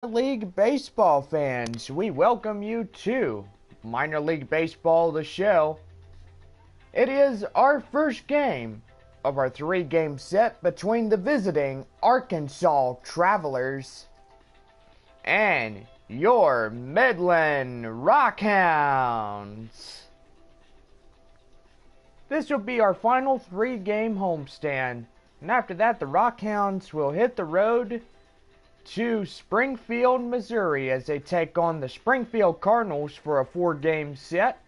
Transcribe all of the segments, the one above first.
League Baseball fans, we welcome you to Minor League Baseball, the show. It is our first game of our three-game set between the visiting Arkansas Travelers and your Midland Rockhounds. This will be our final three-game homestand, and after that the Rockhounds will hit the road to Springfield, Missouri as they take on the Springfield Cardinals for a four-game set.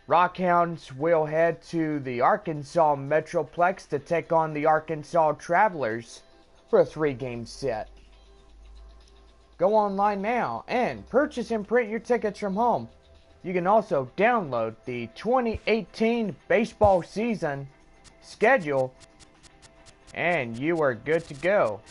Rockhounds will head to the Arkansas Metroplex to take on the Arkansas Travelers for a three-game set. Go online now and purchase and print your tickets from home. You can also download the 2018 baseball season schedule and you are good to go.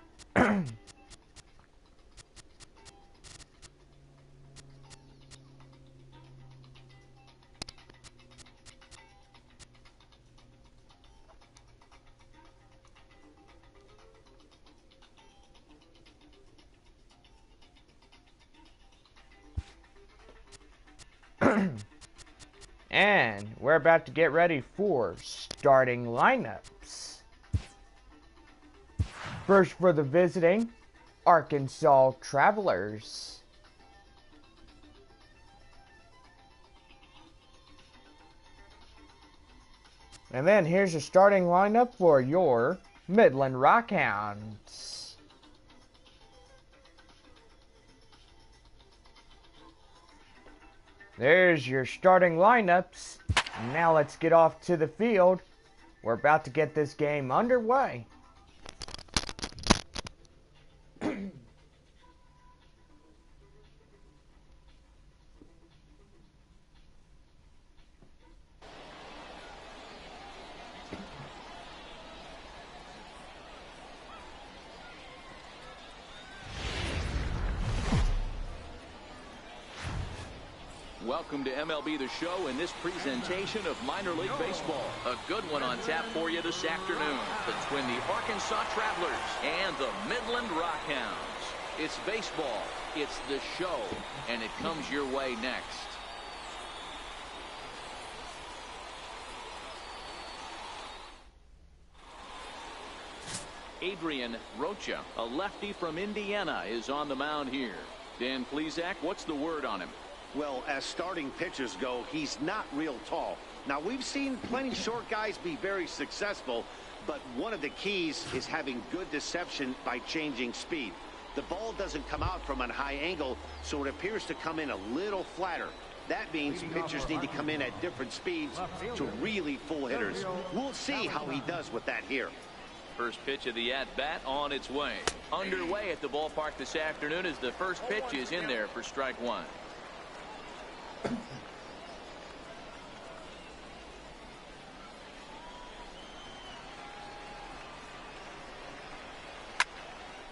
And we're about to get ready for starting lineups. First for the visiting Arkansas Travelers. And then here's your starting lineup for your Midland Rockhounds. There's your starting lineups. Now let's get off to the field. We're about to get this game underway. Welcome to MLB The Show and this presentation of Minor League Baseball. A good one on tap for you this afternoon between the Arkansas Travelers and the Midland Rockhounds. It's baseball, it's the show, and it comes your way next. Adrian Rocha, a lefty from Indiana, is on the mound here. Dan Plesac, what's the word on him? Well, as starting pitchers go, he's not real tall. Now, we've seen plenty short guys be very successful, but one of the keys is having good deception by changing speed. The ball doesn't come out from a high angle, so it appears to come in a little flatter. That means pitchers need to come in at different speeds to really fool hitters. We'll see how he does with that here. First pitch of the at-bat on its way. Underway at the ballpark this afternoon as the first pitch is in there for strike one.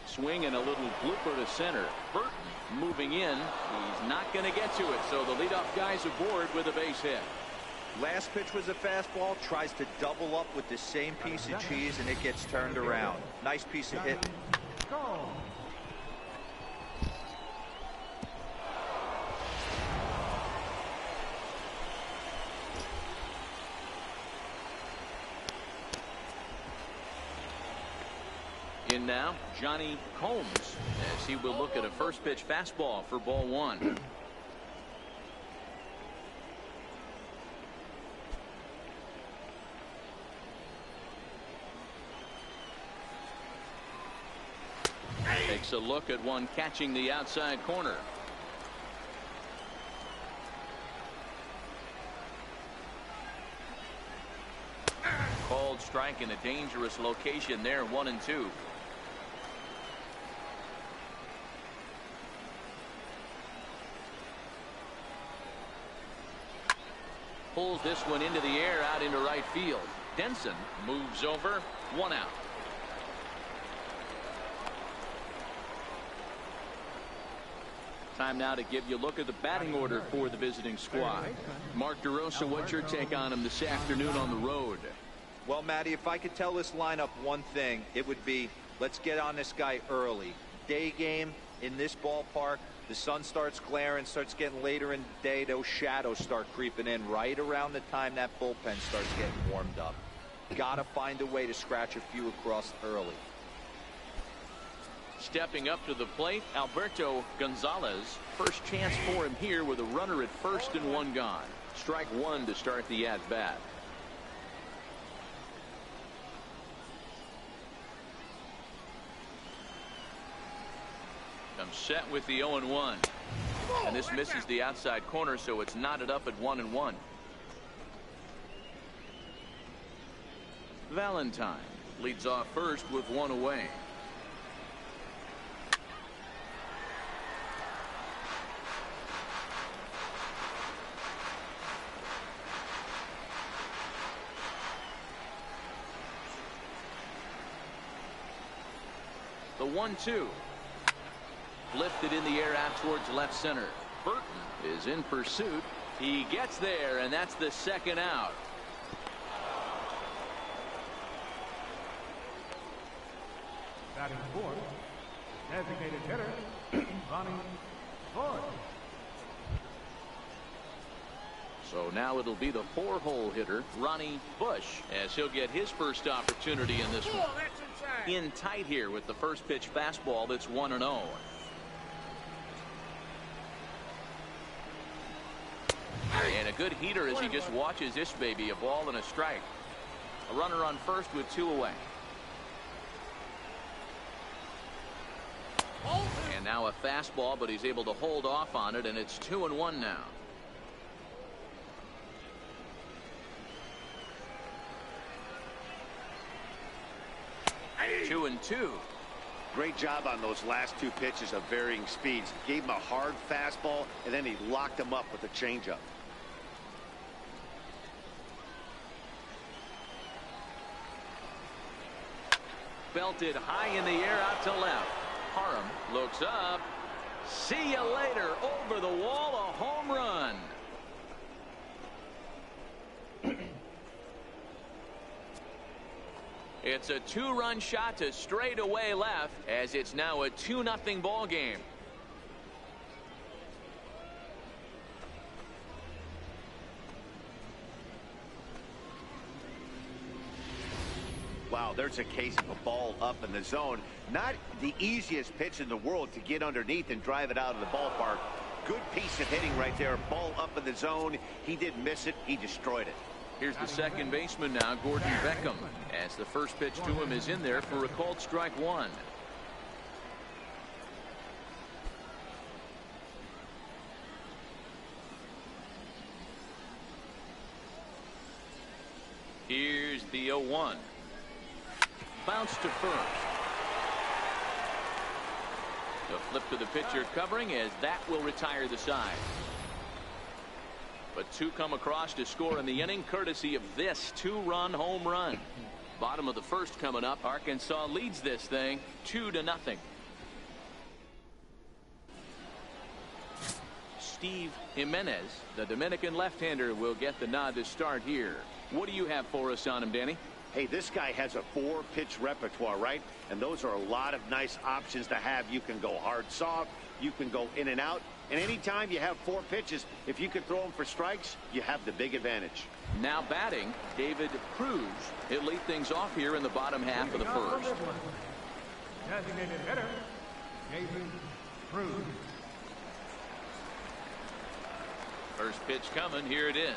Swing and a little blooper to center. Burton moving in. He's not going to get to it, so the leadoff guy's aboard with a base hit. Last pitch was a fastball. Tries to double up with the same piece of cheese, and it gets turned around. Nice piece of hit. In now, Johnny Combs, as he will look at a first pitch fastball for ball one. Takes a look at one catching the outside corner. Called strike in a dangerous location there, 1-2. Pulls this one into the air out into right field. Denson moves over, one out. Time now to give you a look at the batting order for the visiting squad. Mark DeRosa, what's your take on him this afternoon on the road? Well, Matty, if I could tell this lineup one thing, it would be let's get on this guy early. day game in this ballpark. The sun starts glaring, starts getting later in the day. Those shadows start creeping in right around the time that bullpen starts getting warmed up. Gotta find a way to scratch a few across early. Stepping up to the plate, Alberto Gonzalez. First chance for him here with a runner at first and one gone. Strike one to start the at-bat. Comes set with the 0-1. And this misses the outside corner, so it's knotted up at 1-1. Valentine leads off first with one away. The 1-2. Lifted in the air out towards left center. Burton is in pursuit. He gets there, and that's the second out. Batting fourth, designated hitter, Ronnie Bush. So now it'll be the 4-hole hitter, Ronnie Bush, as he'll get his first opportunity in this one. In tight here with the first pitch fastball that's 1-0. And a good heater as he just watches this baby, a ball and a strike. A runner on first with two away. And now a fastball, but he's able to hold off on it, and it's 2-1 now. Hey. 2-2. Great job on those last two pitches of varying speeds. Gave him a hard fastball, and then he locked him up with a changeup. Belted high in the air out to left. Parham looks up. See you later. Over the wall, a home run. It's a 2-run shot to straightaway left, as it's now a 2-0 ball game. Wow, there's a case of a ball up in the zone. Not the easiest pitch in the world to get underneath and drive it out of the ballpark. Good piece of hitting right there. Ball up in the zone. He didn't miss it. He destroyed it. Here's the second baseman now, Gordon Beckham, as the first pitch to him is in there for a called strike one. Here's the 0-1. Bounce to first. The flip to the pitcher covering, as that will retire the side. But two come across to score in the inning, courtesy of this 2-run home run. Bottom of the first coming up. Arkansas leads this thing 2-0. Steve Jimenez, the Dominican left-hander, will get the nod to start here. What do you have for us on him, Danny? Hey, this guy has a 4-pitch repertoire, right? And those are a lot of nice options to have. You can go hard, soft. You can go in and out. And anytime you have 4 pitches, if you could throw them for strikes, you have the big advantage. Now batting, David Cruz. He'll lead things off here in the bottom half of the first. Designated hitter, David Cruz. First pitch coming. Here it is.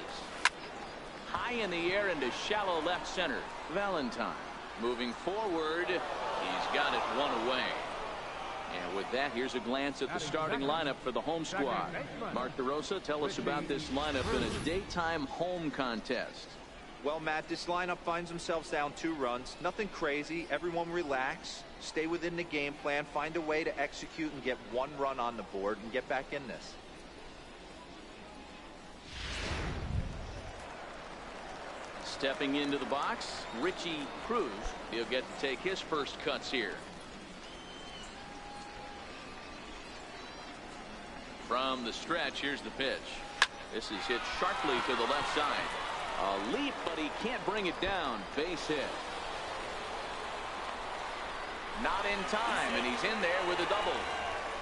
High in the air into shallow left center. Valentine moving forward. He's got it one away. And with that, here's a glance at the starting lineup for the home squad. Mark DeRosa, tell us about this lineup in a daytime home contest. Well, Matt, this lineup finds themselves down 2 runs. Nothing crazy. Everyone relax. Stay within the game plan. Find a way to execute and get 1 run on the board and get back in this. Stepping into the box, Richie Cruz. He'll get to take his first cuts here. From the stretch, here's the pitch. This is hit sharply to the left side. A leap, but he can't bring it down. Base hit. Not in time, and he's in there with a double.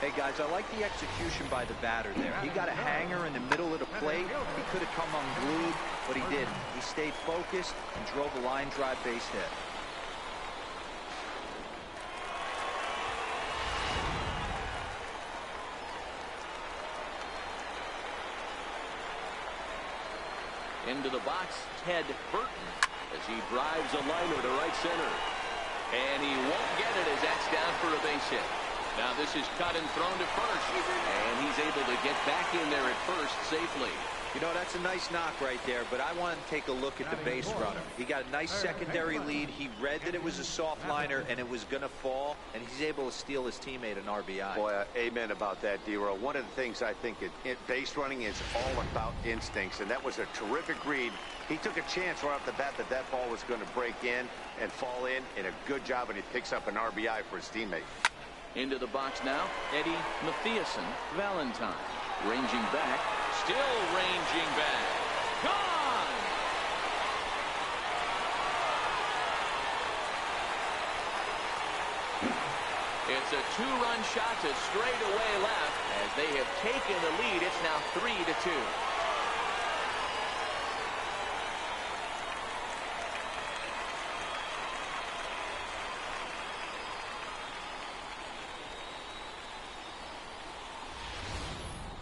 Hey, guys, I like the execution by the batter there. He got a hanger in the middle of the plate. He could have come unglued, but he didn't. He stayed focused and drove a line drive base hit. Into the box, Ted Burton, as he drives a liner to right center. And he won't get it as that's down for a base hit. Now this is cut and thrown to first. And he's able to get back in there at first safely. You know, that's a nice knock right there, but I want to take a look at the base runner. He got a nice secondary lead. He read that it was a soft liner and it was going to fall, and he's able to steal his teammate an RBI. Boy, amen about that, D-Row. One of the things I think base running is all about instincts, and that was a terrific read. He took a chance right off the bat that that ball was going to break in and fall in, and a good job, and he picks up an RBI for his teammate. Into the box now, Eddie Mathiasen Valentine. Ranging back, still ranging back. Gone! It's a two-run shot to straightaway left. As they have taken the lead, it's now 3-2.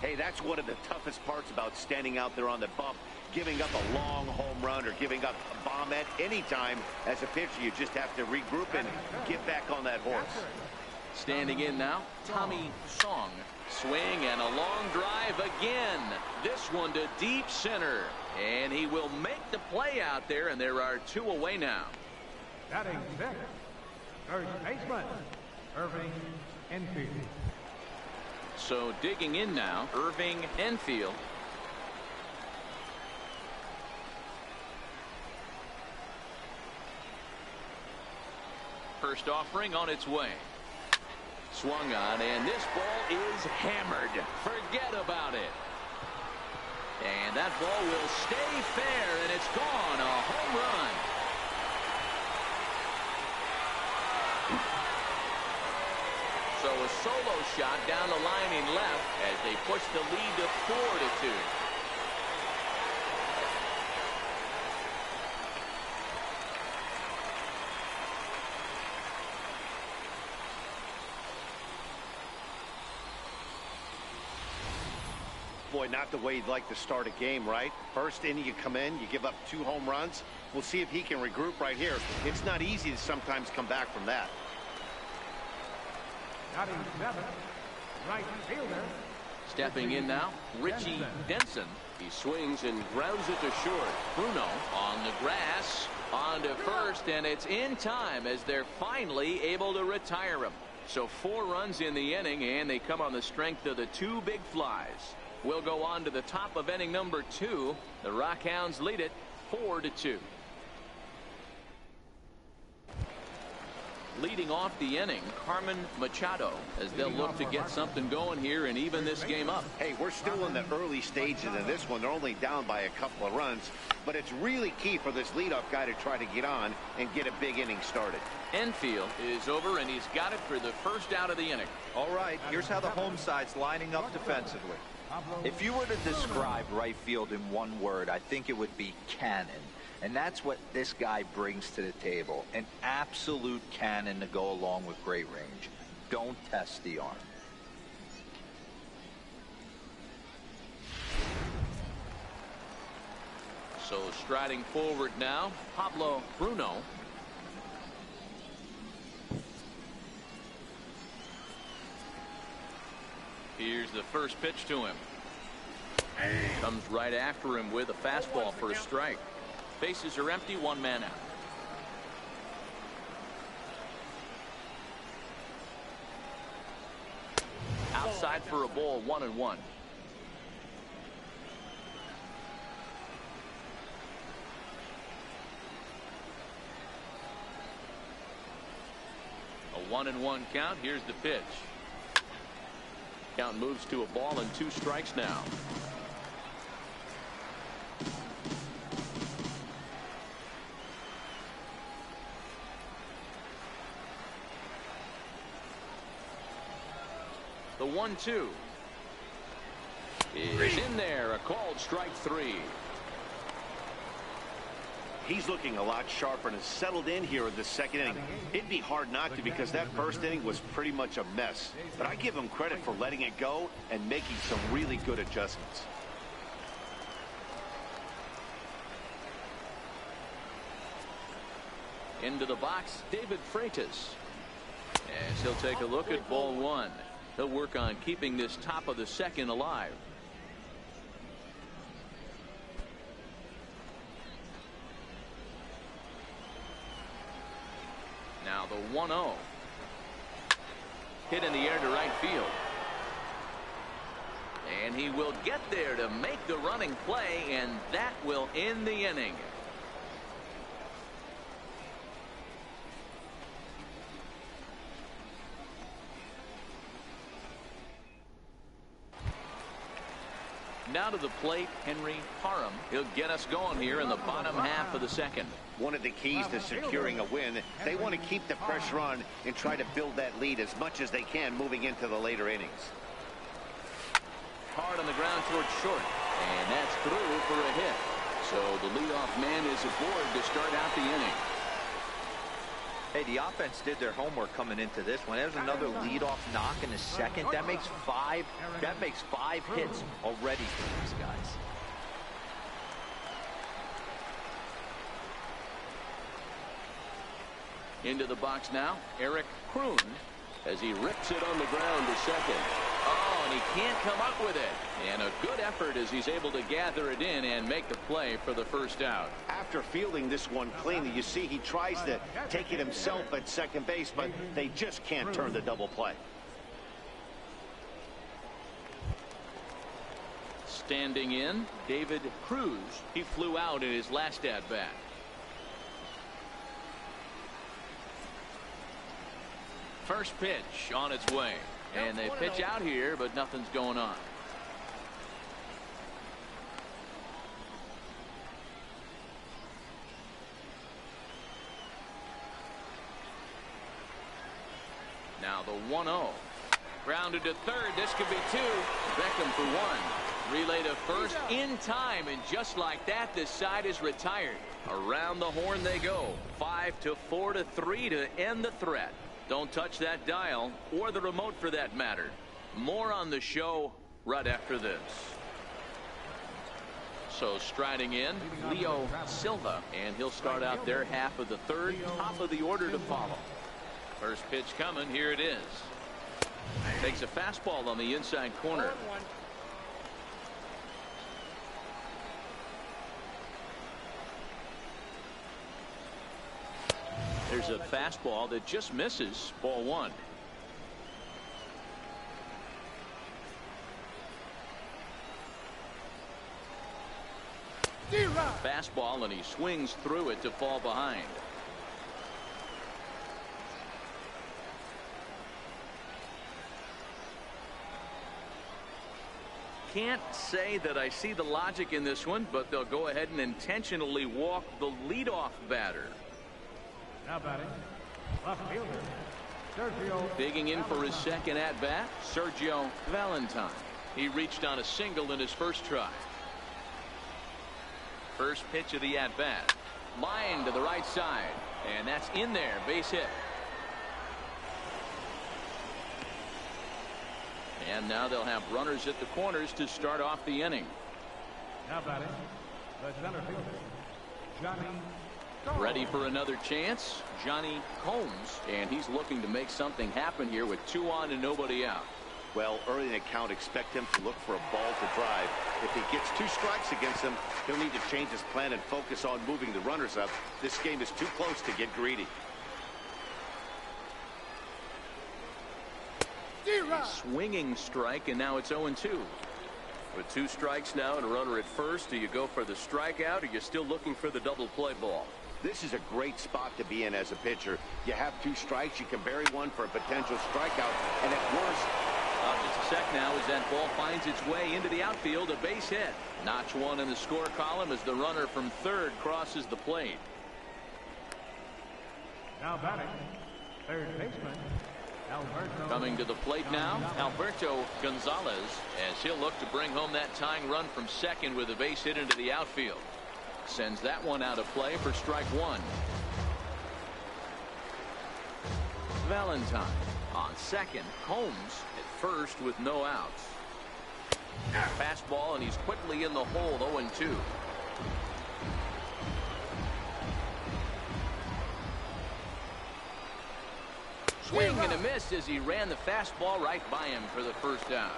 Hey, that's one of the toughest parts about standing out there on the bump. Giving up a long home run or giving up a bomb at any time as a pitcher, you just have to regroup and get back on that horse. Standing in now, Tommy Song. Swing and a long drive again. This one to deep center. And he will make the play out there, and there are two away now. Batting sixth, third baseman, Irving Enfield. So digging in now, Irving Enfield. First offering on its way. Swung on, and this ball is hammered. Forget about it. And that ball will stay fair, and it's gone. A home run. So a solo shot down the line in left as they push the lead to 4-2. Boy, not the way you'd like to start a game, right? First inning, you come in, you give up 2 home runs. We'll see if he can regroup right here. It's not easy to sometimes come back from that. Batting seventh, right fielder. Stepping in now, Richie Denson. He swings and grounds it to short. Bruno on the grass, on to first, and it's in time as they're finally able to retire him. So 4 runs in the inning, and they come on the strength of the 2 big flies. We'll go on to the top of inning number 2. The Rockhounds lead it 4-2. Leading off the inning, Carmen Machado, as they'll look to get something going here and even this game up. Hey, we're still in the early stages of this one. They're only down by a couple of runs, but it's really key for this leadoff guy to try to get on and get a big inning started. Enfield is over, and he's got it for the first out of the inning. All right, here's how the home side's lining up defensively. If you were to describe right field in one word, I think it would be cannon. And that's what this guy brings to the table. An absolute cannon to go along with great range. Don't test the arm. So striding forward now, Pablo Bruno. Here's the first pitch to him. Comes right after him with a fastball for a strike. Bases are empty, 1 man out. Outside for a ball, 1-1. A 1-1 count. Here's the pitch. Count moves to a ball and 2 strikes now. 1-2 is in there. A called strike 3. He's looking a lot sharper and has settled in here in the second inning. It'd be hard not to, because that first inning was pretty much a mess. But I give him credit for letting it go and making some really good adjustments. Into the box, David Freitas. As he'll take a look at ball 1. He'll work on keeping this top of the second alive. Now the 1-0. Hit in the air to right field. And he will get there to make the running play, and that will end the inning. Now to the plate, Henry Parham. He'll get us going here in the bottom half of the second. One of the keys to securing a win, they want to keep the pressure on and try to build that lead as much as they can moving into the later innings. Hard on the ground towards short, and that's through for a hit. So the leadoff man is aboard to start out the inning. Hey, the offense did their homework coming into this one. There's another leadoff knock in the second. That makes five hits already for these guys. Into the box now, Eric Kroon, as he rips it on the ground to second. Oh, and he can't come up with it. And a good effort as he's able to gather it in and make the play for the first out. After fielding this one cleanly, you see he tries to take it himself at second base, but they just can't turn the double play. Standing in, David Cruz. He flew out in his last at-bat. First pitch on its way. And they pitch out here, but nothing's going on. Now the 1-0. Grounded to third. This could be two. Beckham for one. Relay to first in time, and just like that, this side is retired. Around the horn they go. 5-4-3 to end the threat. Don't touch that dial, or the remote for that matter. More on the show right after this. So striding in, Leo Silva, and he'll start out their half of the third, top of the order to follow. First pitch coming, here it is. Takes a fastball on the inside corner. There's a fastball that just misses, ball 1. Fastball, and he swings through it to fall behind. Can't say that I see the logic in this one, but they'll go ahead and intentionally walk the leadoff batter. Now batting, left fielder, Sergio. Digging in for his second at-bat, Sergio Valentine. He reached on a single in his first try. First pitch of the at-bat. Line to the right side, and that's in there, base hit. And now they'll have runners at the corners to start off the inning. Now batting, the center fielder, Johnny. Ready for another chance, Johnny Combs, and he's looking to make something happen here with 2 on and nobody out. Well, early in the count, expect him to look for a ball to drive. If he gets 2 strikes against him, he'll need to change his plan and focus on moving the runners up. This game is too close to get greedy. Swinging strike, and now it's 0-2. With 2 strikes now and a runner at first, do you go for the strikeout, or you're still looking for the double play ball? This is a great spot to be in as a pitcher. You have 2 strikes, you can bury one for a potential strikeout, and at worst... Just a sec now as that ball finds its way into the outfield, a base hit. Notch 1 in the score column as the runner from third crosses the plate. Now batting, third baseman, Coming to the plate now, Alberto Gonzalez, as he'll look to bring home that tying run from second with a base hit into the outfield. Sends that one out of play for strike one. Valentine on second. Holmes at first with no outs. Fastball, and he's quickly in the hole, 0-2. Swing and a miss as he ran the fastball right by him for the first out.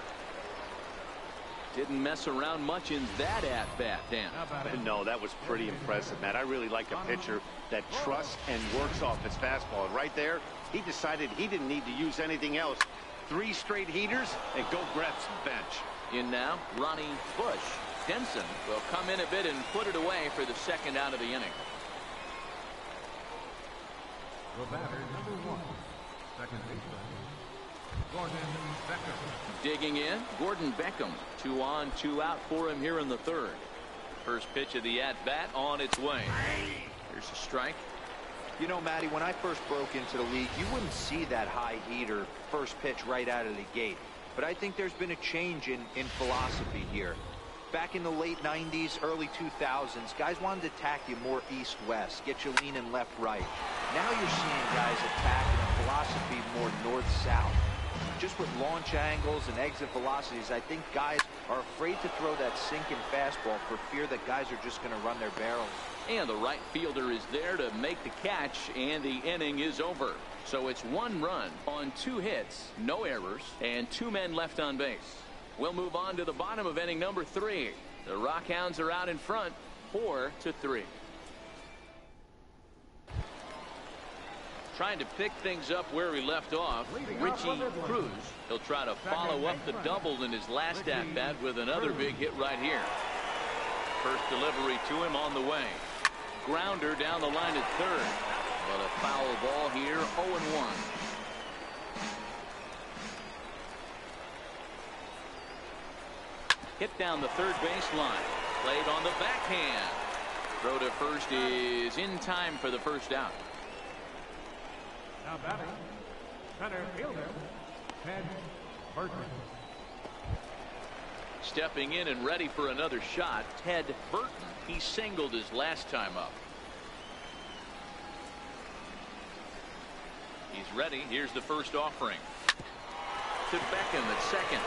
Didn't mess around much in that at-bat, Dan. No, that was pretty impressive, Matt. I really like a pitcher that trusts and works off his fastball. And right there, he decided he didn't need to use anything else. 3 straight heaters and go grab some bench. In now, Ronnie Bush. Denson will come in a bit and put it away for the second out of the inning. The batter, number 1, second baseman, Gordon Beckham. Digging in, Gordon Beckham. 2 on, 2 out for him here in the third. First pitch of the at-bat on its way. Here's a strike. You know, Matty, when I first broke into the league, you wouldn't see that high heater first pitch right out of the gate. But I think there's been a change in philosophy here. Back in the late 90s, early 2000s, guys wanted to attack you more east-west, get you leaning left-right. Now you're seeing guys attacking a philosophy more north-south. Just with launch angles and exit velocities, I think guys are afraid to throw that sinking fastball for fear that guys are just going to run their barrels. And the right fielder is there to make the catch, and the inning is over. So it's 1 run on 2 hits, no errors, and 2 men left on base. We'll move on to the bottom of inning number 3. The Rockhounds are out in front, 4-3. Trying to pick things up where we left off, Richie Cruz. He'll try to follow up the double in his last at-bat with another big hit right here. First delivery to him on the way. Grounder down the line at third. But a foul ball here, 0-1. Hit down the third baseline. Played on the backhand. Throw to first is in time for the first out. Now batting, center fielder, Ted Burton. Stepping in and ready for another shot, Ted Burton. He singled his last time up. He's ready. Here's the first offering. To Beckham at second.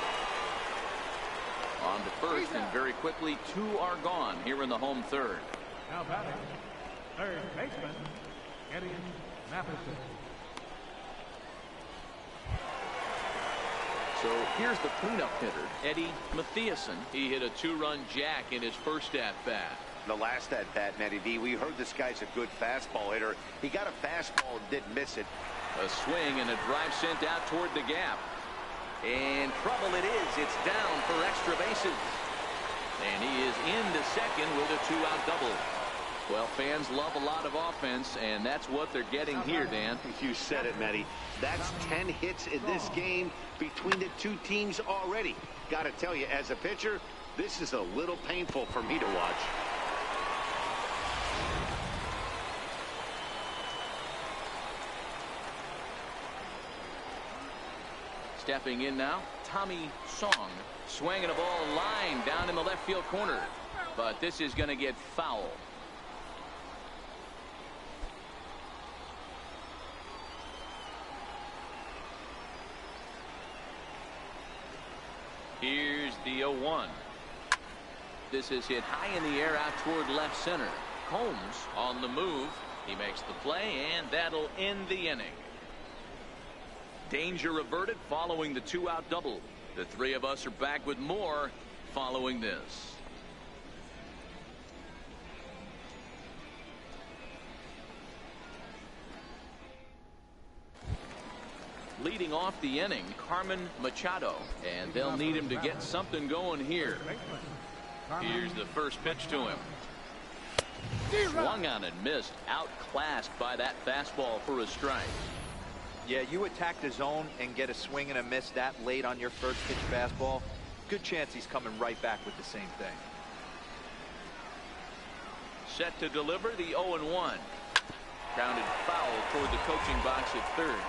On to first, and very quickly 2 are gone here in the home third. Now batting, third baseman, Eddie Matheson. So here's the cleanup hitter, Eddie Matheson. He hit a 2-run jack in his first at-bat. The last at-bat, Matty V, we heard this guy's a good fastball hitter. He got a fastball and didn't miss it. A swing and a drive sent out toward the gap. And trouble it is. It's down for extra bases. And he is into second with a 2-out double. Well, fans love a lot of offense, and that's what they're getting here, Dan. You said it, Matty. That's 10 hits in this game between the 2 teams already. Got to tell you, as a pitcher, this is a little painful for me to watch. Stepping in now, Tommy Song. Swinging a ball line down in the left field corner. But this is going to get foul. Here's the 0-1. This is hit high in the air out toward left center. Combs on the move. He makes the play, and that'll end the inning. Danger averted following the 2-out double. The 3 of us are back with more following this. Leading off the inning, Carmen Machado, and they'll need him to get something going here. Here's the first pitch to him. Swung on and missed, outclassed by that fastball for a strike. Yeah, you attack the zone and get a swing and a miss that late on your first pitch fastball. Good chance he's coming right back with the same thing. Set to deliver the 0-1. Grounded foul toward the coaching box at third.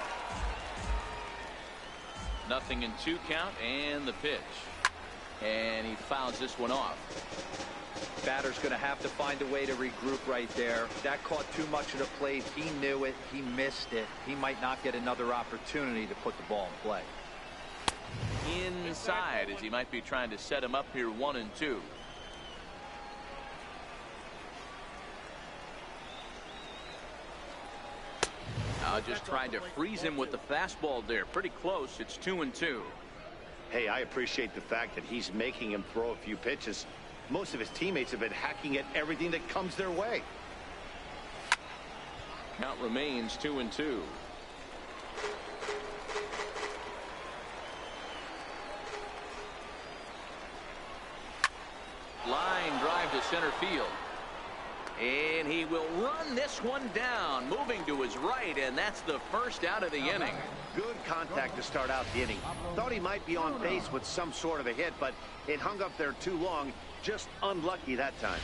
0-2 count, and the pitch. And he fouls this one off. Batter's going to have to find a way to regroup right there. That caught too much of the plate. He knew it. He missed it. He might not get another opportunity to put the ball in play. Inside, as he might be trying to set him up here 1-2. Just trying to freeze him with the fastball there. Pretty close. It's 2-2. Hey, I appreciate the fact that he's making him throw a few pitches. Most of his teammates have been hacking at everything that comes their way. Count remains 2-2. Line drive to center field. And he will run this one down, moving to his right, and that's the first out of the inning. Good contact to start out the inning. Thought he might be on base with some sort of a hit, but it hung up there too long. Just unlucky that time.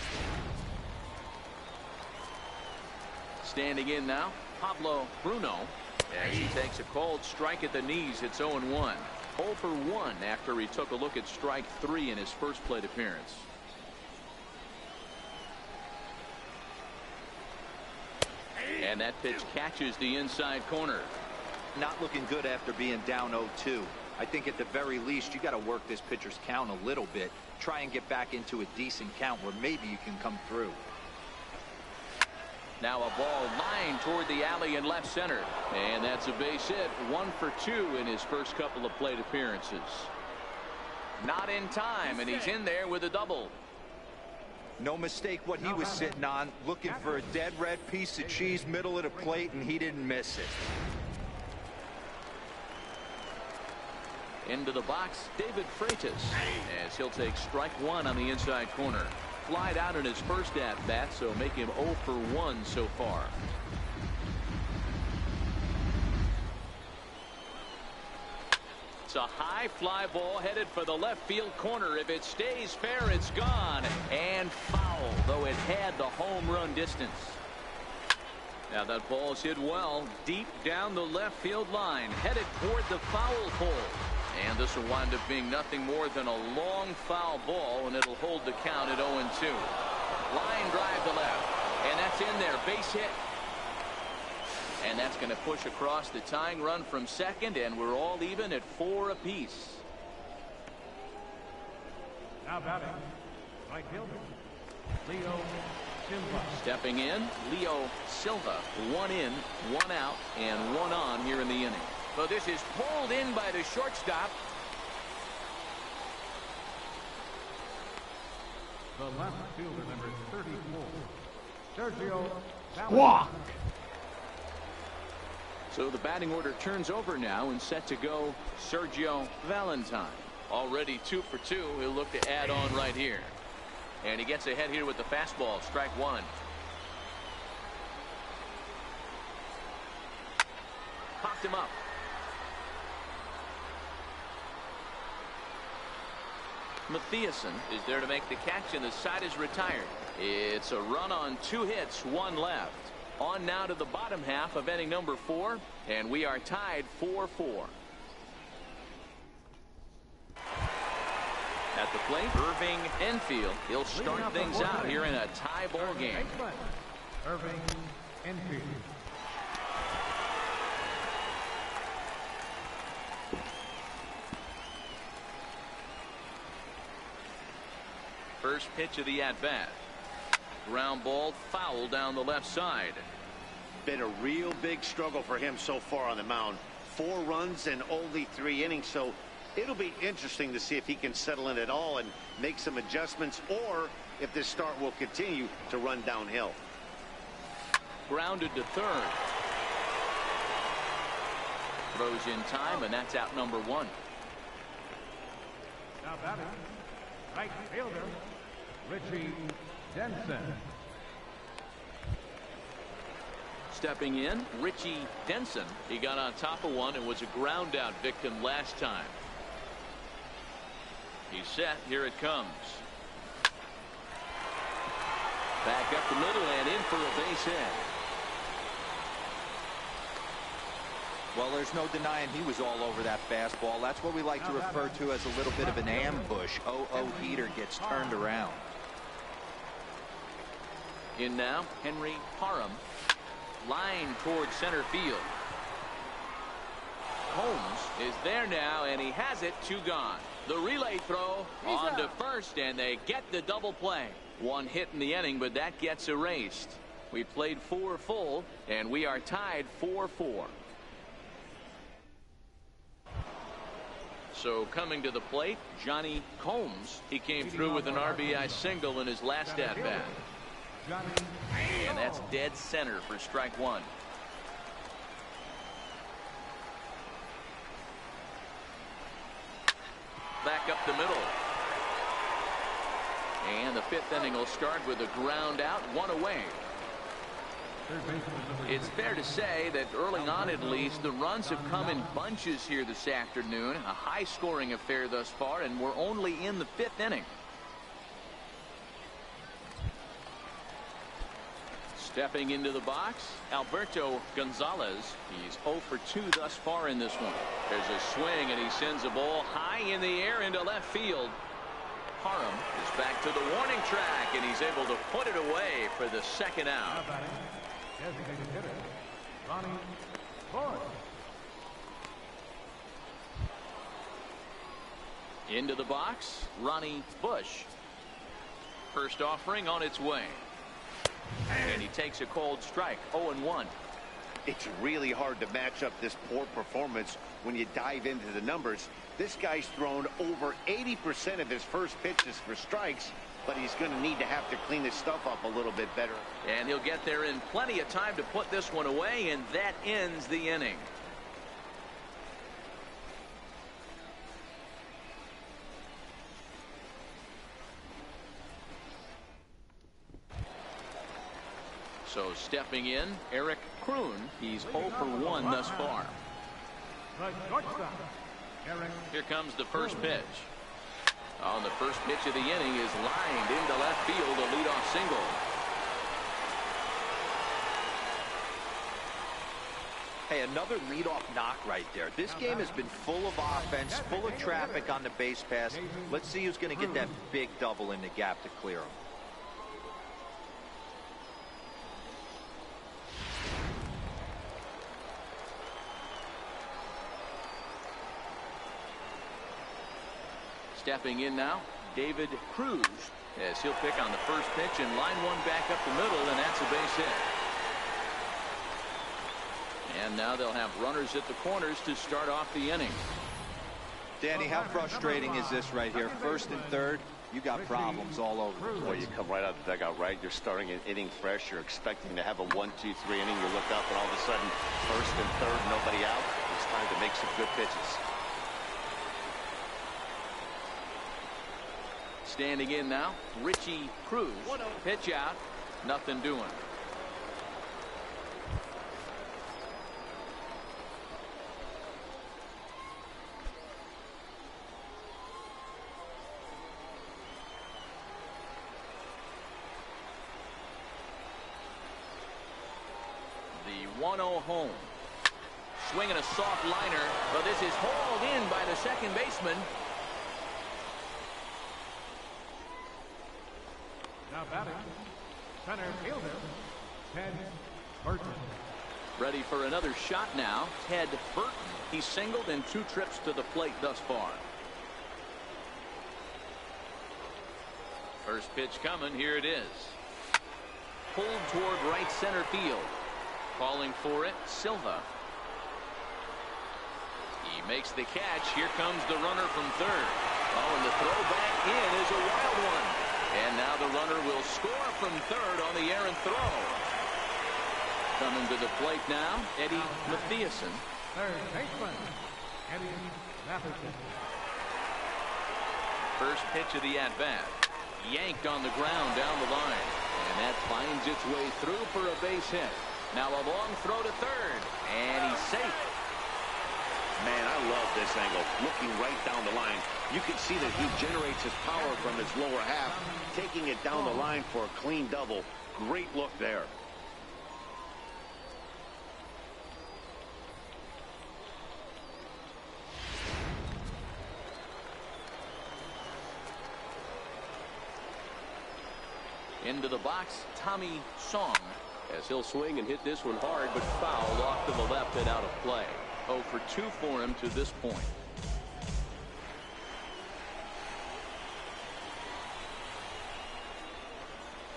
Standing in now, Pablo Bruno, as he takes a cold strike at the knees. It's 0-1. 0 for 1 after he took a look at strike 3 in his first plate appearance. And that pitch catches the inside corner. Not looking good after being down 0-2. I think at the very least you got to work this pitcher's count a little bit. Try and get back into a decent count where maybe you can come through. Now a ball lined toward the alley in left center. And that's a base hit. 1 for 2 in his first couple of plate appearances. Not in time, and he's in there with a double. No mistake what he was sitting on, looking for a dead red piece of cheese middle of the plate, and he didn't miss it. Into the box, David Freitas, as he'll take strike 1 on the inside corner. Flied out in his first at-bat, so make him 0 for 1 so far. It's a high fly ball headed for the left field corner. If it stays fair, it's gone. And foul, though it had the home run distance. Now that ball's hit well, deep down the left field line, headed toward the foul pole. And this will wind up being nothing more than a long foul ball, and it'll hold the count at 0-2. Line drive to left, and that's in there, base hit. And that's going to push across the tying run from second, and we're all even at 4 apiece. Now batting, right fielder, Leo Silva. Stepping in, Leo Silva. 1 in, 1 out, and 1 on here in the inning. So this is pulled in by the shortstop. The left fielder, number 34, Sergio Walk. So the batting order turns over now, and set to go Sergio Valentine. Already 2 for 2. He'll look to add on right here. And he gets ahead here with the fastball. Strike 1. Popped him up. Mathiasen is there to make the catch, and the side is retired. It's a run on 2 hits, 1 left. On now to the bottom half of inning number 4, and we are tied 4-4. At the plate, Irving Enfield. He'll start things out here in a tie ball game. Irving Enfield. First pitch of the at-bat. Ground ball foul down the left side. Been a real big struggle for him so far on the mound. 4 runs in only 3 innings, so it'll be interesting to see if he can settle in at all and make some adjustments, or if this start will continue to run downhill. Grounded to third. Throws in time, and that's out number 1. Now batting, right fielder, Richie Denson. Stepping in, Richie Denson. He got on top of one and was a ground out victim last time. He's set. Here it comes. Back up the middle and in for a base hit. Well, there's no denying he was all over that fastball. That's what we like to refer to as a little bit of an ambush. 0-0 heater gets turned around. In now, Henry Parham. Line towards center field. Holmes is there now, and he has it. 2 gone. The relay throw on to first, and they get the double play. 1 hit in the inning, but that gets erased. We played 4 full, and we are tied 4-4. So coming to the plate, Johnny Combs. He came through with an RBI single in his last at-bat. And that's dead center for strike 1. Back up the middle. And the 5th inning will start with a ground out, 1 away. It's fair to say that early on, at least, the runs have come in bunches here this afternoon. A high-scoring affair thus far, and we're only in the 5th inning. Stepping into the box, Alberto Gonzalez. He's 0 for 2 thus far in this one. There's a swing, and he sends a ball high in the air into left field. Parham is back to the warning track, and he's able to put it away for the 2nd out. Designated hitter, Ronnie Bush. Into the box, Ronnie Bush. First offering on its way. And he takes a cold strike, 0-1. It's really hard to match up this poor performance when you dive into the numbers. This guy's thrown over 80% of his first pitches for strikes, but he's going to need to have to clean his stuff up a little bit better. And he'll get there in plenty of time to put this one away, and that ends the inning. So stepping in, Eric Kroon. He's 0 for 1 thus far. The shortstop, Eric. Here comes the first pitch. On the first pitch of the inning is lined into left field, a leadoff single. Hey, another leadoff knock right there. This game has been full of offense, full of traffic on the base pass. Let's see who's going to get that big double in the gap to clear him. Stepping in now, David Cruz, as he'll pick on the first pitch and line one back up the middle, and that's a base hit. And now they'll have runners at the corners to start off the inning. Danny, how frustrating is this right here? First and third, you got problems all over the place. Well, you come right out of the dugout, right? You're starting an inning fresh. You're expecting to have a 1-2-3 inning. You look up, and all of a sudden, first and third, nobody out. It's time to make some good pitches. Standing in now, Richie Cruz. Pitch out, nothing doing. The 1-0 home. Swinging a soft liner, but this is hauled in by the second baseman. Now batting, center fielder, Ted Burton. Ready for another shot now, Ted Burton. He's singled in 2 trips to the plate thus far. First pitch coming, here it is. Pulled toward right center field. Calling for it, Silva. He makes the catch. Here comes the runner from third. Oh, and the throw back in is a wild one. And now the runner will score from third on the errant throw. Coming to the plate now, Eddie Matthiasen. Third baseman, Eddie Matthiasen. First pitch of the at-bat. Yanked on the ground down the line. And that finds its way through for a base hit. Now a long throw to third. And he's safe. Man, I love this angle. Looking right down the line. You can see that he generates his power from his lower half, taking it down the line for a clean double. Great look there. Into the box, Tommy Song. As he'll swing and hit this one hard, but foul off to the left and out of play. 0 for 2 for him to this point.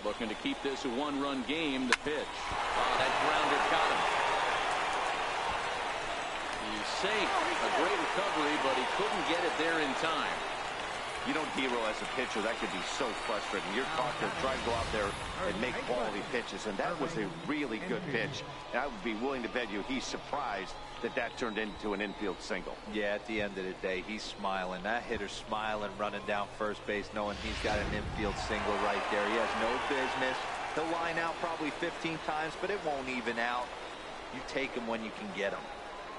Looking to keep this a one-run game. The pitch. Oh, that grounder got him. He's safe. A great recovery, but he couldn't get it there in time. You know, D-Row, as a pitcher, that could be so frustrating. You're talking, trying to go out there and make quality pitches, and that was a really good pitch. And I would be willing to bet you he's surprised that that turned into an infield single. Yeah, at the end of the day, he's smiling. That hitter's smiling, running down first base, knowing he's got an infield single right there. He has no business. He'll line out probably 15 times, but it won't even out. You take him when you can get him.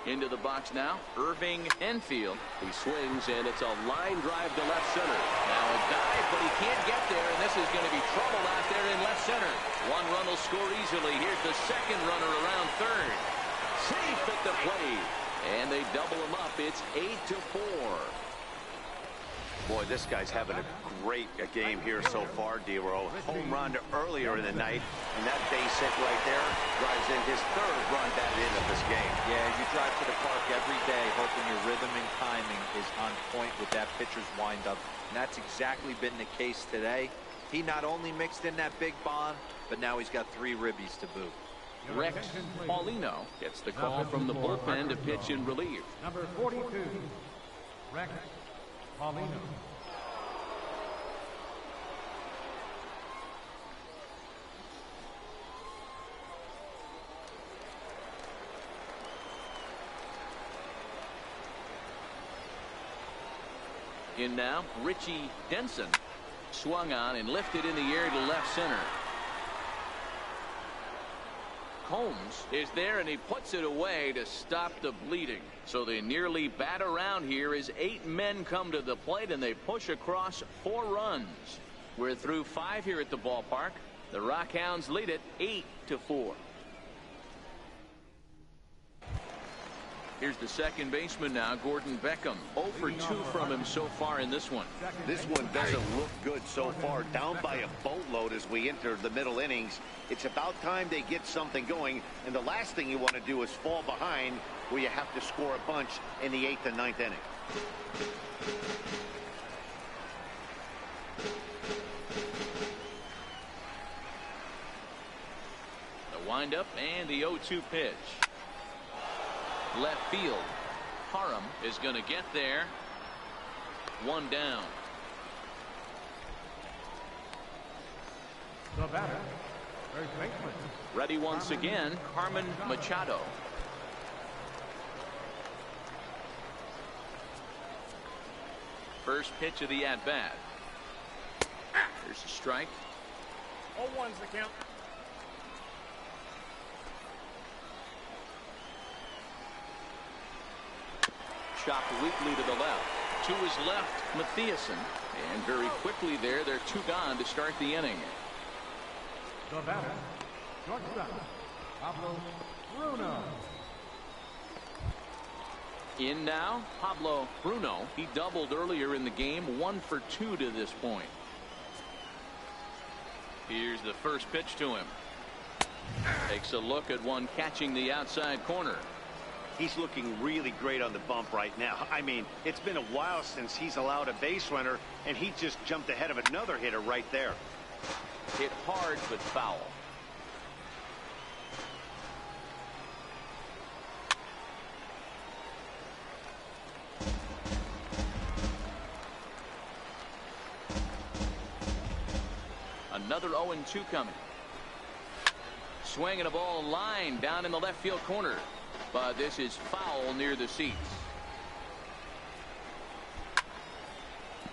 Into the box now, Irving Enfield. He swings, and it's a line drive to left center. Now a dive, but he can't get there, and this is going to be trouble out there in left center. One run will score easily. Here's the second runner around third. Safe at the plate, and they double him up. It's 8-4. Boy, this guy's having a great game here so far, D-Row. Home run earlier in the night, and that base hit right there drives in his third run batted in of this game. Yeah, you drive to the park every day hoping your rhythm and timing is on point with that pitcher's windup, and that's exactly been the case today. He not only mixed in that big bomb, but now he's got 3 ribbies to boot. Rex Paulino gets the call from the bullpen to pitch in relief. Number 42, Rex Paulino. In now, Richie Denson. Swung on and lifted in the air to left center. Combs is there, and he puts it away to stop the bleeding. So they nearly bat around here as 8 men come to the plate, and they push across 4 runs. We're through 5 here at the ballpark. The Rockhounds lead it 8-4. Here's the second baseman now, Gordon Beckham. 0 for 2 from him so far in this one. This one doesn't look good so far. Down by a boatload as we enter the middle innings. It's about time they get something going, and the last thing you want to do is fall behind where you have to score a bunch in the 8th and 9th inning. The windup and the 0-2 pitch. Left field. Parham is going to get there. 1 down. The batter, first baseman. Ready once again, Carmen Machado. First pitch of the at-bat. There's a strike. 0-1's the count. Chopped weakly to the left. To his left, Matthiasen. And very quickly there, they're 2 gone to start the inning. The batter, shortstop, Pablo Bruno. In now, Pablo Bruno. He doubled earlier in the game. 1 for 2 to this point. Here's the first pitch to him. Takes a look at one catching the outside corner. He's looking really great on the bump right now. I mean, it's been a while since he's allowed a base runner, and he just jumped ahead of another hitter right there. Hit hard but foul. Another 0-2 coming. Swinging a ball line down in the left field corner. But this is foul near the seats.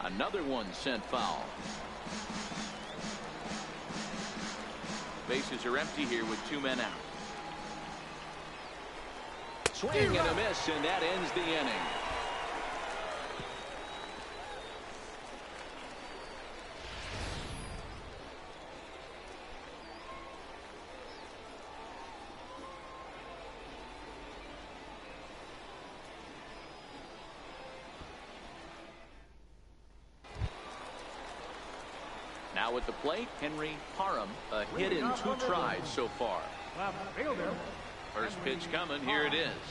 Another one sent foul. Bases are empty here with 2 men out. Swing and a miss, and that ends the inning. Now at the plate, Henry Parham, a hit in 2 tries so far. Left fielder. First pitch coming. Here it is.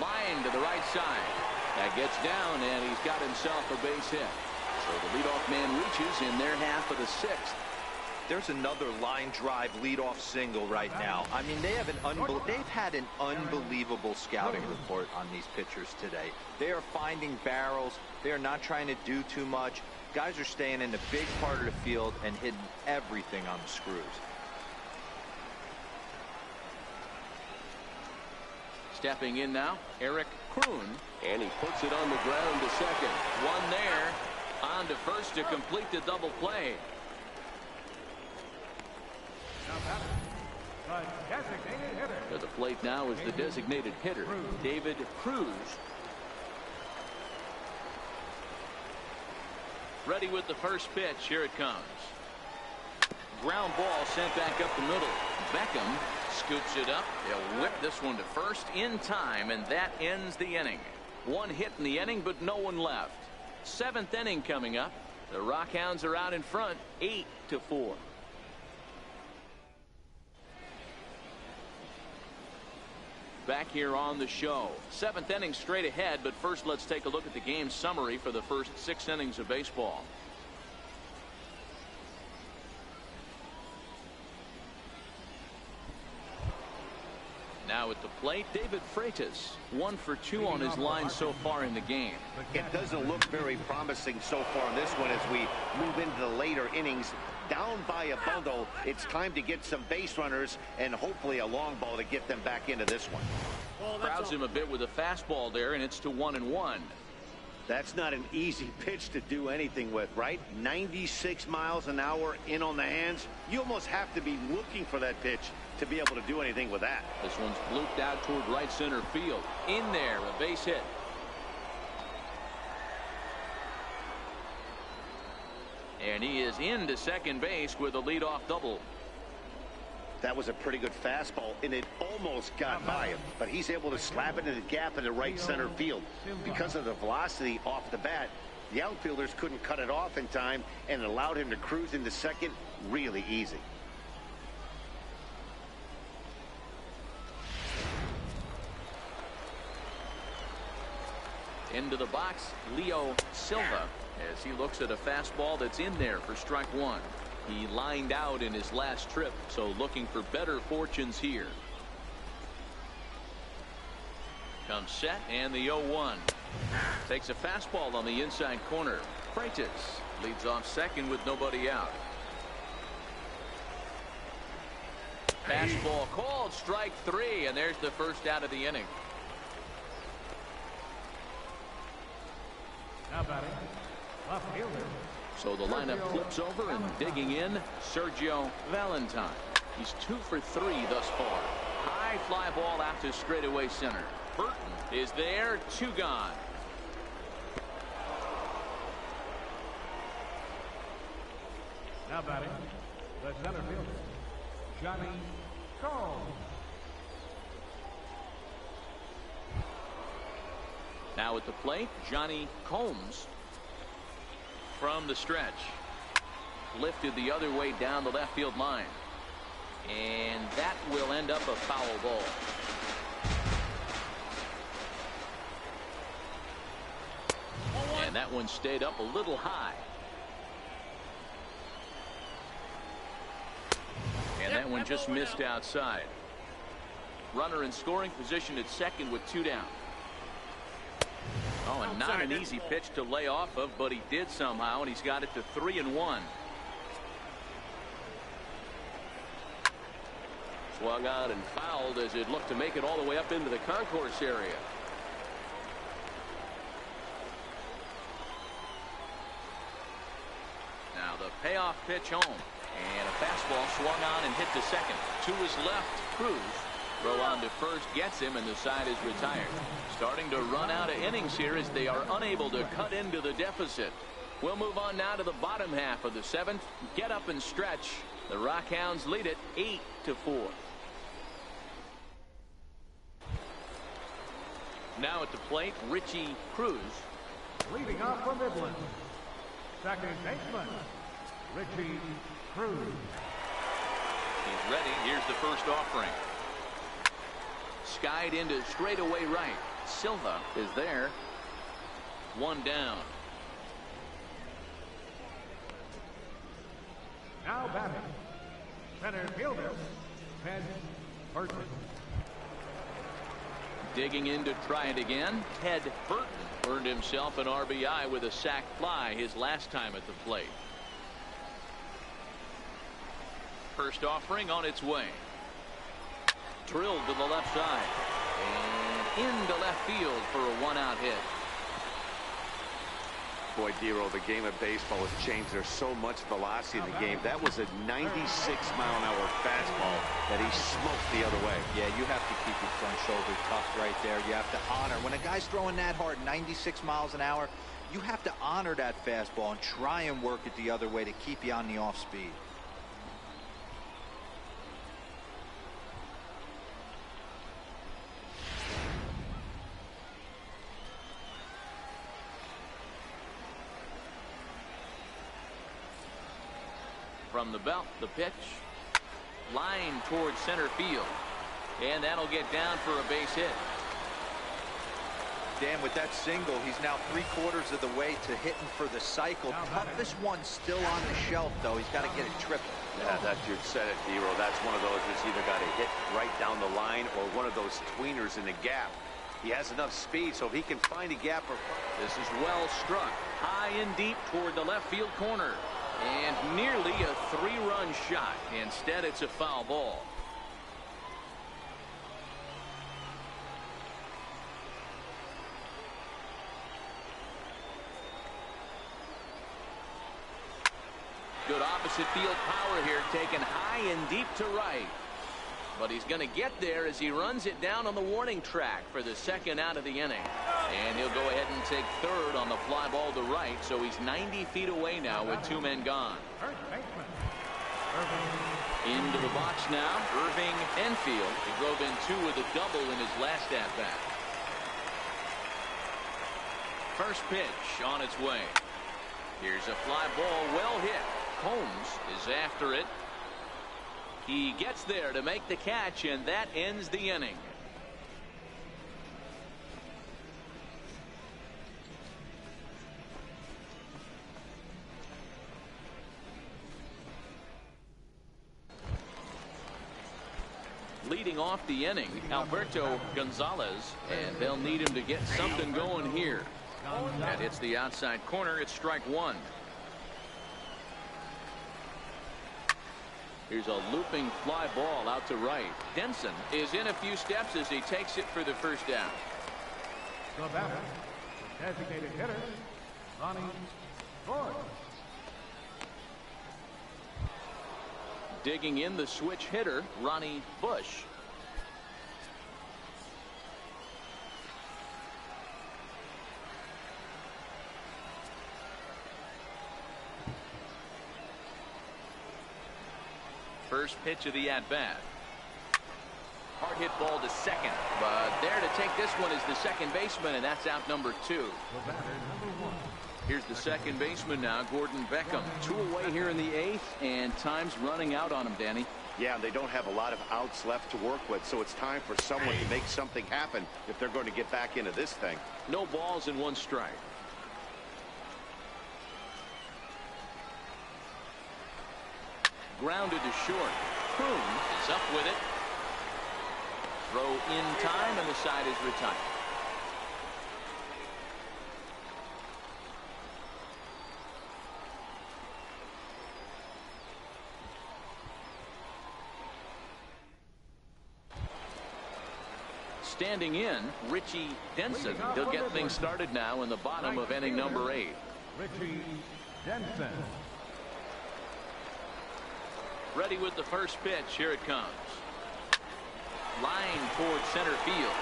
Line to the right side. That gets down, and he's got himself a base hit. So the leadoff man reaches in their half of the 6th. There's another line drive leadoff single right now. I mean, they've had an unbelievable scouting report on these pitchers today. They are finding barrels. They are not trying to do too much. Guys are staying in the big part of the field and hitting everything on the screws. Stepping in now, Eric Kroon. And he puts it on the ground to second. One there. On to first to complete the double play. The designated hitter. To the plate now is the designated hitter, David Cruz. Ready with the first pitch. Here it comes. Ground ball sent back up the middle. Beckham scoops it up. They'll whip this one to first in time, and that ends the inning. 1 hit in the inning, but no one left. 7th inning coming up. The Rockhounds are out in front, 8-4. Back here on the show. 7th inning straight ahead, but first let's take a look at the game summary for the first 6 innings of baseball. Now at the plate, David Freitas. 1 for 2 on his line so far in the game. It doesn't look very promising so far in this one as we move into the later innings. Down by a bundle, it's time to get some base runners and hopefully a long ball to get them back into this one. Crowds him a bit with a fastball there, and it's to 1-1. That's not an easy pitch to do anything with, right? 96 miles an hour in on the hands. You almost have to be looking for that pitch to be able to do anything with that. This one's blooped out toward right center field. In there, a base hit. And he is into second base with a leadoff double. That was a pretty good fastball, and it almost got by him, but he's able to slap it in the gap in the right center field. Because of the velocity off the bat, the outfielders couldn't cut it off in time, and it allowed him to cruise into second really easy. Into the box, Leo Silva, as he looks at a fastball that's in there for strike 1. He lined out in his last trip, so looking for better fortunes here. Comes set, and the 0-1. Takes a fastball on the inside corner. Freitas leads off second with nobody out. Fastball called, strike 3, and there's the first out of the inning. Now batting, left fielder. So the lineup flips over, and digging in, Sergio Valentine. He's 2 for 3 thus far. High fly ball out to straightaway center. Burton is there, 2 gone. Now batting, the center fielder, Johnny Cole. Now at the plate, Johnny Combs from the stretch. Lifted the other way down the left field line. And that will end up a foul ball. And that one stayed up a little high. And that one just missed outside. Runner in scoring position at second with 2 down. Oh, and not an easy pitch to lay off of, but he did somehow, and he's got it to 3-1. Swung on and fouled as it looked to make it all the way up into the concourse area. Now the payoff pitch home. And a fastball swung on and hit to second. To his left, Cruz. Throw on to first gets him, and the side is retired. Starting to run out of innings here as they are unable to cut into the deficit. We'll move on now to the bottom half of the 7th. Get up and stretch. The Rockhounds lead it 8-4. Now at the plate, Richie Cruz. Leading off from Midland, Second baseman, Richie Cruz. He's ready. Here's the first offering. Skied into straightaway right. Silva is there. One down. Now batting, center fielder, Ted Burton. Digging in to try it again. Ted Burton earned himself an RBI with a sac fly his last time at the plate. First offering on its way. Drilled to the left side. And into left field for a one-out hit. Boy, Dero, the game of baseball has changed. There's so much velocity in the game. That was a 96-mile-an-hour fastball that he smoked the other way. Yeah, you have to keep your front shoulder tucked right there. You have to honor. When a guy's throwing that hard, 96 miles an hour, you have to honor that fastball and try and work it the other way to keep you on the off speed. From the belt, the pitch. Line towards center field. And that'll get down for a base hit. Dan, with that single, he's now 3/4 of the way to hitting for the cycle. Toughest one still on the shelf, though. He's got to get it triple. Yeah, you said it, Dero. That's one of those that's either got to hit right down the line or one of those tweeners in the gap. He has enough speed, so if he can find a gap. This is well struck. High and deep toward the left field corner. And nearly a 3-run shot. Instead, it's a foul ball. Good opposite field power here, taken high and deep to right. But he's going to get there as he runs it down on the warning track for the second out of the inning. And he'll go ahead and take third on the fly ball to right, so he's 90 feet away now with 2 men gone. First baseman, Irving. Into the box now, Irving Enfield. He drove in 2 with a double in his last at-bat. First pitch on its way. Here's a fly ball well hit. Holmes is after it. He gets there to make the catch, and that ends the inning. Leading off the inning, Alberto Gonzalez, and they'll need him to get something going here. That hits the outside corner. It's strike 1. Here's a looping fly ball out to right. Denson is in a few steps as he takes it for the first down. The batter, designated hitter, Ronnie Ford. Digging in the switch hitter, Ronnie Bush. First pitch of the at-bat. Hard hit ball to second, but there to take this one is the second baseman, and that's out number 2. The batter, number 1. Here's the second baseman now, Gordon Beckham. 2 away here in the 8th, and time's running out on him, Danny. Yeah, and they don't have a lot of outs left to work with, so it's time for someone to make something happen if they're going to get back into this thing. No balls and 1 strike. Grounded to short. Kroon is up with it. Throw in time, and the side is retired. Standing in, Richie Denson. He'll get things started now in the bottom of inning number 8. Richie Denson. Ready with the first pitch. Here it comes. Line towards center field.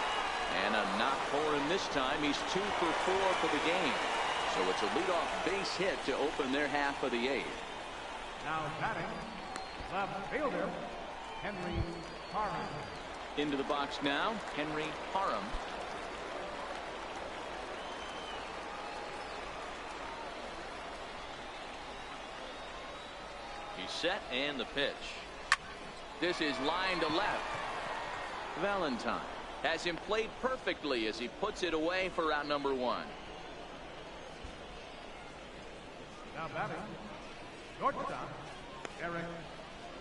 And a knock for him this time. He's 2 for 4 for the game. So it's a leadoff base hit to open their half of the 8th. Now batting, left fielder, Henry Parham. Into the box now, Henry Parham. He's set and the pitch. This is line to left. Valentine has him played perfectly as he puts it away for out number 1. Now batting, shortstop, Eric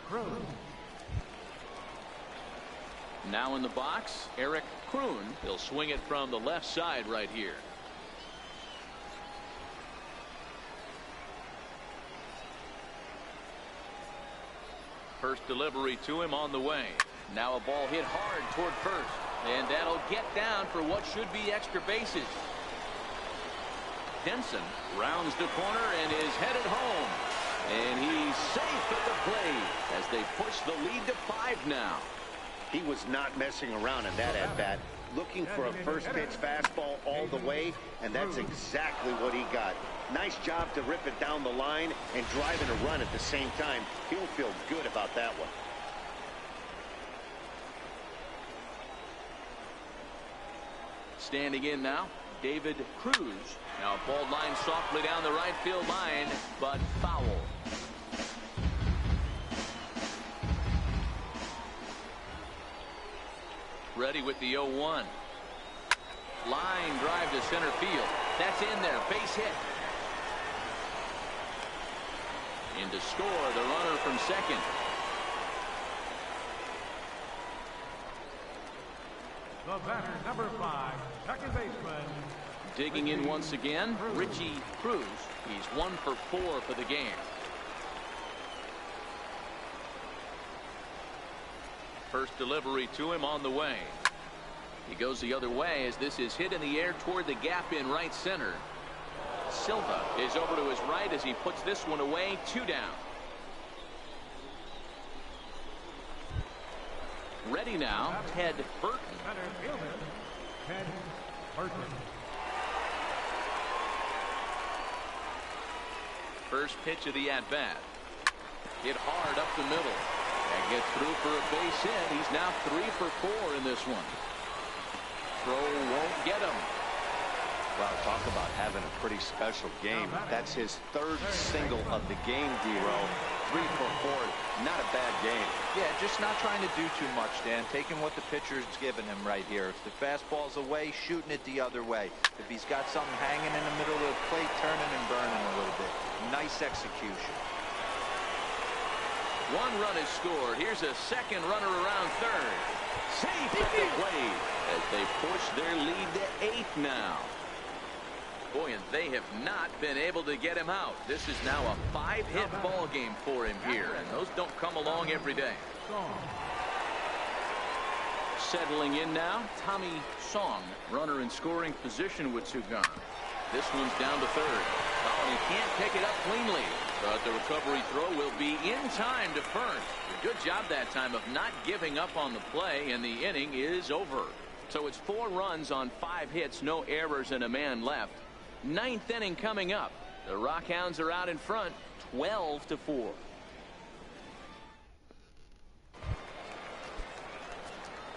Cruz. Now in the box, Eric Kroon. He'll swing it from the left side right here. First delivery to him on the way. Now a ball hit hard toward first. And that'll get down for what should be extra bases. Denson rounds the corner and is headed home. And he's safe at the plate as they push the lead to 5 now. He was not messing around in that at-bat. Looking for a first pitch fastball all the way, and that's exactly what he got. Nice job to rip it down the line and driving a run at the same time. He'll feel good about that one. Standing in now, David Cruz. Now ball line softly down the right field line, but foul. Ready with the 0-1. Line drive to center field. That's in there. Base hit. In to score the runner from second. The batter, number 5, second baseman. Digging in once again, Richie Cruz. He's 1 for 4 for the game. First delivery to him on the way. He goes the other way as this is hit in the air toward the gap in right center. Silva is over to his right as he puts this one away. 2 down. Ready now, Ted Burton. Center fielder, Ted Burton. First pitch of the at-bat. Hit hard up the middle. And gets through for a base hit. He's now 3 for 4 in this one. Throw won't get him. Wow, talk about having a pretty special game. That's his 3rd single of the game, D-Row. 3 for 4. Not a bad game. Yeah, just not trying to do too much, Dan. Taking what the pitcher's giving him right here. If the fastball's away, shooting it the other way. If he's got something hanging in the middle of the plate, turning and burning a little bit. Nice execution. 1 run is scored. Here's a second runner around third. Safe at the plate as they push their lead to 8 now. Boy, and they have not been able to get him out. This is now a 5-hit ball game for him here, and those don't come along every day. Settling in now, Tommy Song, runner in scoring position with 2 gone. This one's down to third. Oh, and he can't pick it up cleanly, but the recovery throw will be in time to Fern. A good job that time of not giving up on the play, and the inning is over. So it's 4 runs on 5 hits, no errors, and a man left. 9th inning coming up. The Rockhounds are out in front, 12-4.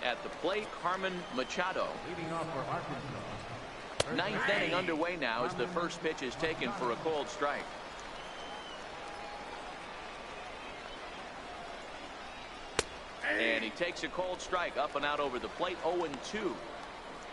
At the plate, Carmen Machado. Leading off for Arkansas. 9th inning underway now as the first pitch is taken for a cold strike. And he takes a cold strike up and out over the plate. 0-2.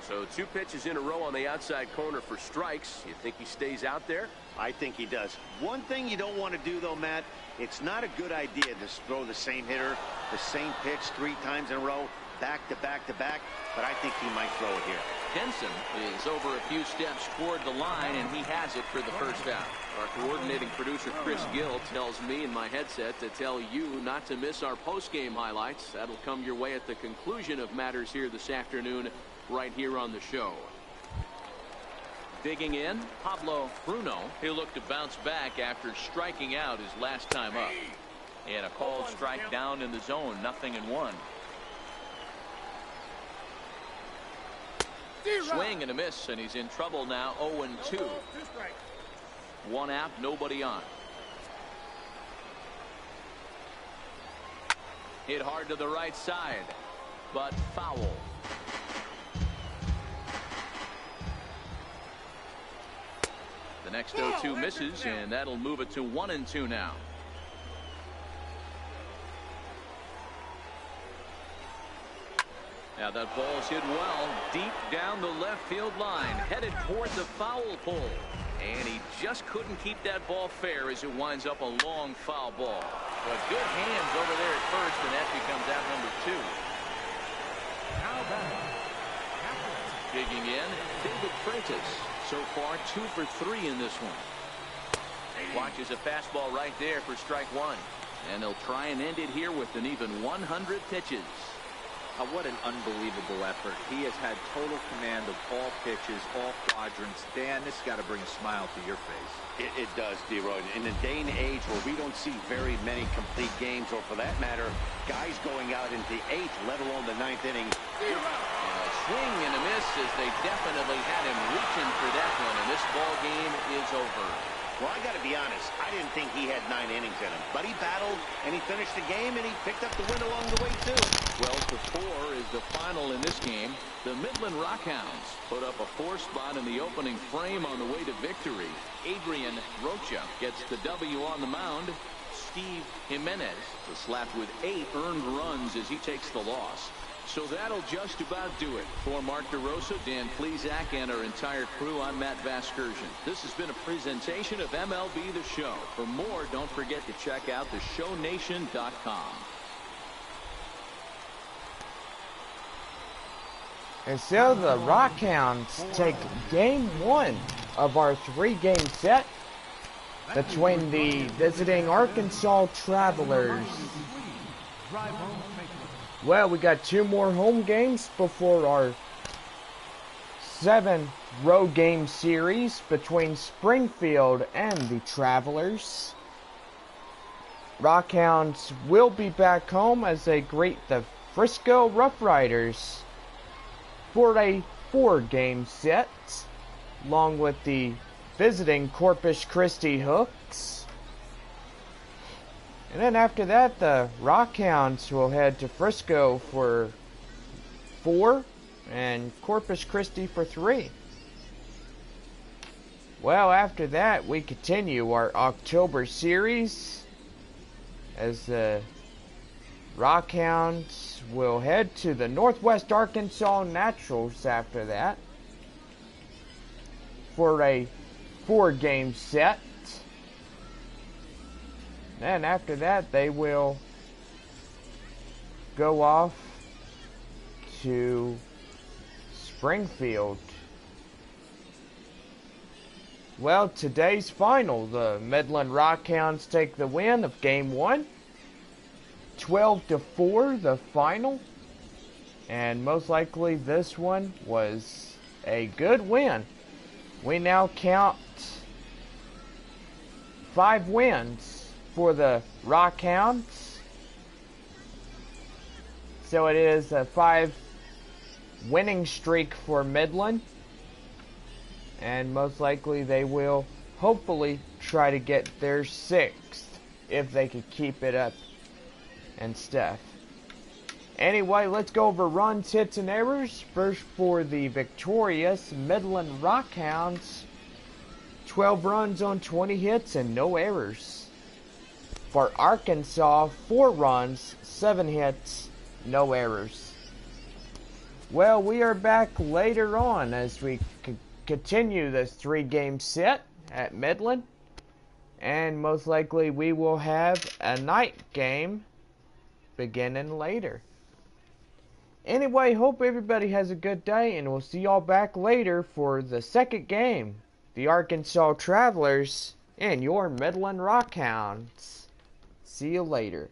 So 2 pitches in a row on the outside corner for strikes. You think he stays out there? I think he does. One thing you don't want to do, though, Matt, it's not a good idea to throw the same hitter, the same pitch 3 times in a row, back to back to back, but I think he might throw it here. Denson is over a few steps toward the line, and he has it for the first out. Our coordinating producer, Chris Gill, tells me in my headset to tell you not to miss our post-game highlights. That'll come your way at the conclusion of matters here this afternoon, right here on the show. Digging in, Pablo Bruno. He'll look to bounce back after striking out his last time up. And a called strike down in the zone, 0-1. Swing and a miss, and he's in trouble now. 0-2. 1 out, nobody on. Hit hard to the right side, but foul. The next 0-2 misses, and that'll move it to 1-2 now. Now that ball's hit well, deep down the left field line, headed toward the foul pole. And he just couldn't keep that ball fair as it winds up a long foul ball. But good hands over there at first, and that becomes out number 2. Digging in, David Prentice. So far, 2 for 3 in this one. Watches a fastball right there for strike 1. And they'll try and end it here with an even 100 pitches. What an unbelievable effort. He has had total command of all pitches, all quadrants. Dan, this has got to bring a smile to your face. It does, D-Roy. In a day and age where we don't see very many complete games, or for that matter, guys going out into the 8th, let alone the 9th inning. And a swing and a miss as they definitely had him reaching for that one, and this ball game is over. Well, I got to be honest, I didn't think he had 9 innings in him. But he battled, and he finished the game, and he picked up the win along the way, too. 12-4 is the final in this game. The Midland Rockhounds put up a 4 spot in the opening frame on the way to victory. Adrian Rocha gets the W on the mound. Steve Jimenez was slapped with 8 earned runs as he takes the loss. So that'll just about do it. For Mark DeRosa, Dan Plesac, and our entire crew, I'm Matt Vasgersian. This has been a presentation of MLB The Show. For more, don't forget to check out theshownation.com. And so the Rockhounds take game 1 of our 3-game set between the visiting Arkansas Travelers. Well, we got 2 more home games before our 7 road game series between Springfield and the Travelers. Rockhounds will be back home as they greet the Frisco Rough Riders for a 4-game set, along with the visiting Corpus Christi Hooks. And then after that, the Rockhounds will head to Frisco for 4 and Corpus Christi for 3. Well, after that, we continue our October series as the Rockhounds will head to the Northwest Arkansas Naturals after that for a 4-game set. And after that, they will go off to Springfield. Well, today's final, the Midland Rockhounds take the win of game 1. 12-4, the final. And most likely this one was a good win. We now count 5 wins for the Rockhounds. So it is a 5 winning streak for Midland. And most likely they will hopefully try to get their 6th if they could keep it up and stuff. Anyway, let's go over runs, hits, and errors. First for the victorious Midland Rockhounds. 12 runs on 20 hits and no errors. For Arkansas, 4 runs, 7 hits, no errors. Well, we are back later on as we continue this 3-game set at Midland. And most likely we will have a night game beginning later. Anyway, hope everybody has a good day, and we'll see y'all back later for the 2nd game. The Arkansas Travelers and your Midland Rockhounds. See you later.